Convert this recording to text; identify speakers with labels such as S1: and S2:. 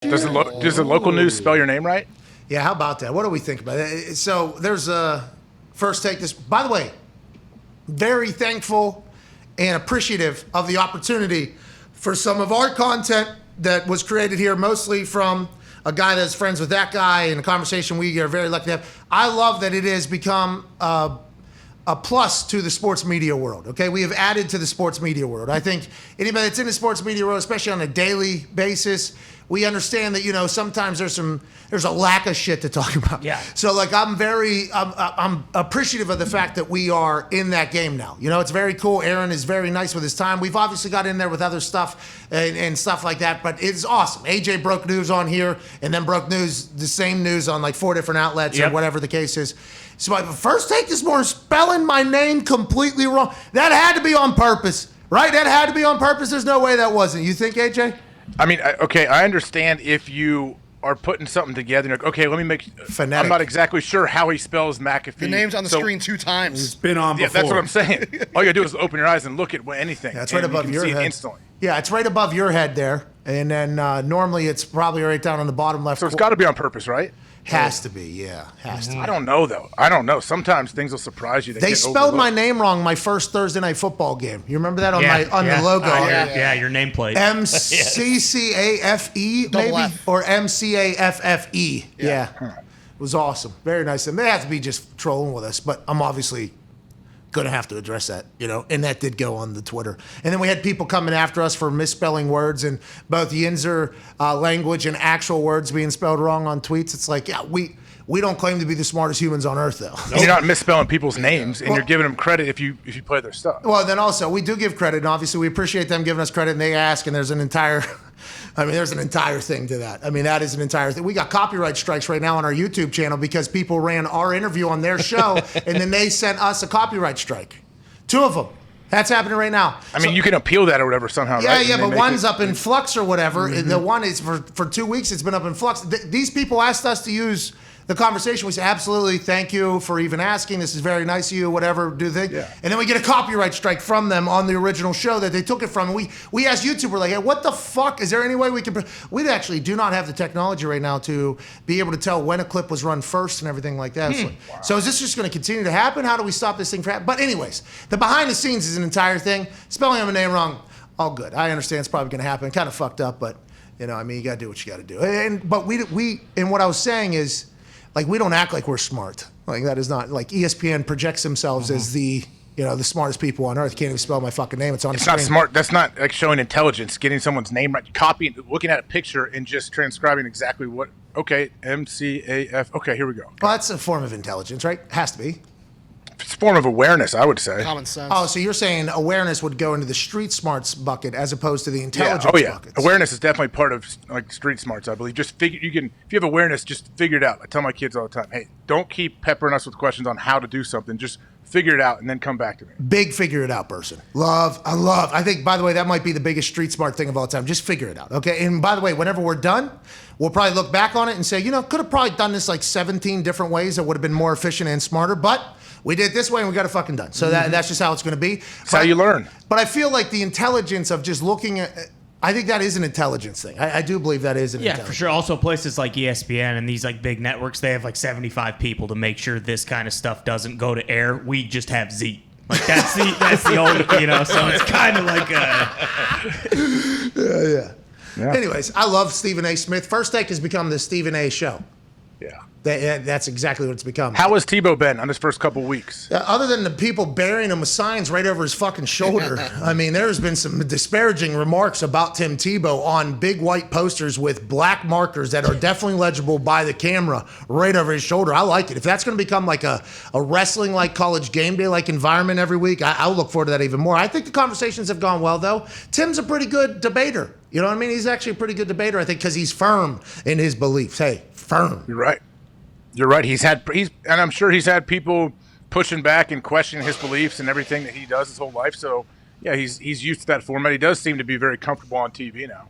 S1: Does the local news spell your name right?
S2: Yeah, how about that? What do we think about it? So there's a first take this. By the way, very thankful and appreciative of the opportunity for some of our content that was created here, mostly from a guy that's friends with that guy and a conversation we are very lucky to have. I love that it has become a plus to the sports media world, okay? We have added to the sports media world. I think anybody that's in the sports media world, especially on a daily basis, we understand that, sometimes there's a lack of shit to talk about.
S3: Yeah.
S2: So I'm appreciative of the fact that we are in that game now. It's very cool. Aaron is very nice with his time. We've obviously got in there with other stuff and stuff like that, but it's awesome. AJ broke news on here and then broke news, the same news on like 4 different outlets or whatever the case is. So my first take this morning, spelling my name completely wrong. That had to be on purpose, right? That had to be on purpose. There's no way that wasn't. You think, AJ?
S1: I mean, okay, I understand if you are putting something together. And you're like, okay, let me make.
S2: Phonetic.
S1: I'm not exactly sure how he spells McAfee.
S4: The name's on the screen 2 times.
S5: It's been on before.
S1: Yeah, that's what I'm saying. All you gotta do is open your eyes and look at anything.
S2: That's right above your head.
S1: Instantly.
S2: Yeah, it's right above your head there, and then normally it's probably right down on the bottom left.
S1: So it's got to be on purpose, right?
S2: Has to be, yeah. Has to be.
S1: I don't know, though. I don't know. Sometimes things will surprise you.
S2: They spelled my name wrong my first Thursday night football game. You remember that on the logo?
S3: Yeah, your nameplate.
S2: MCCAFE, maybe?
S4: F.
S2: Or MCAFFE. Yeah. It was awesome. Very nice. And they have to be just trolling with us, but I'm obviously going to have to address that, and that did go on the Twitter. And then we had people coming after us for misspelling words and both Yinzer language and actual words being spelled wrong on tweets. It's like, yeah, we don't claim to be the smartest humans on earth, though.
S1: You're not misspelling people's names, and you're giving them credit if you play their stuff.
S2: Well, then also, we do give credit, and obviously we appreciate them giving us credit, and they ask, and there's an entire thing to that. I mean, that is an entire thing. We got copyright strikes right now on our YouTube channel because people ran our interview on their show, and then they sent us a copyright strike. 2 of them. That's happening right now.
S1: I mean, you can appeal that or whatever somehow,
S2: yeah,
S1: right?
S2: Yeah, but one's up in flux or whatever. Mm-hmm. The one is for 2 weeks, it's been up in flux. These people asked us to use the conversation. We say, absolutely, thank you for even asking. This is very nice of you, whatever, do they? Yeah. And then we get a copyright strike from them on the original show that they took it from. And we asked YouTube, we're like, hey, what the fuck? Is there any way we can... We actually do not have the technology right now to be able to tell when a clip was run first and everything like that. So is this just going to continue to happen? How do we stop this thing from happening? But anyways, the behind the scenes is an entire thing. Spelling my name wrong, all good. I understand it's probably going to happen. Kind of fucked up, but, you got to do what you got to do. But what I was saying is, like, we don't act like we're smart. Like, that is not, like, ESPN projects themselves as the smartest people on earth. Can't even spell my fucking name. It's on the screen.
S1: It's not smart. That's not, like, showing intelligence, getting someone's name right, copying, looking at a picture and just transcribing exactly what, okay, MCAF, okay, here we go.
S2: Well, that's a form of intelligence, right? Has to be.
S1: It's a form of awareness, I would say.
S4: Common sense.
S2: Oh, so you're saying awareness would go into the street smarts bucket as opposed to the intelligence bucket.
S1: Awareness is definitely part of, like, street smarts, I believe. Just if you have awareness, just figure it out. I tell my kids all the time, hey, don't keep peppering us with questions on how to do something. Just figure it out and then come back to me.
S2: Big figure it out person. I think, by the way, that might be the biggest street smart thing of all time. Just figure it out, okay? And by the way, whenever we're done, we'll probably look back on it and say, could have probably done this like 17 different ways that would have been more efficient and smarter, but we did it this way and we got it fucking done. So that's just how it's going to be.
S1: That's how you learn.
S2: But I feel like the intelligence of just looking at, I think that is an intelligence thing. I do believe that is an intelligence.
S3: Yeah, for sure. Also, places like ESPN and these like big networks, they have like 75 people to make sure this kind of stuff doesn't go to air. We just have Z. Like that's the only, so it's kind of like
S2: Yeah. Anyways, I love Stephen A. Smith. First Take has become the Stephen A. Show.
S1: Yeah.
S2: That's exactly what it's become.
S1: How has Tebow been on his first couple weeks?
S2: Other than the people burying him with signs right over his fucking shoulder, I mean, there's been some disparaging remarks about Tim Tebow on big white posters with black markers that are definitely legible by the camera right over his shoulder. I like it. If that's going to become like a wrestling like college game day like environment every week, I'll look forward to that even more. I think the conversations have gone well, though. Tim's a pretty good debater. You know what I mean? He's actually a pretty good debater, I think, because he's firm in his beliefs. Hey, firm.
S1: You're right. You're right. And I'm sure he's had people pushing back and questioning his beliefs and everything that he does his whole life. So, yeah, he's used to that format. He does seem to be very comfortable on TV now.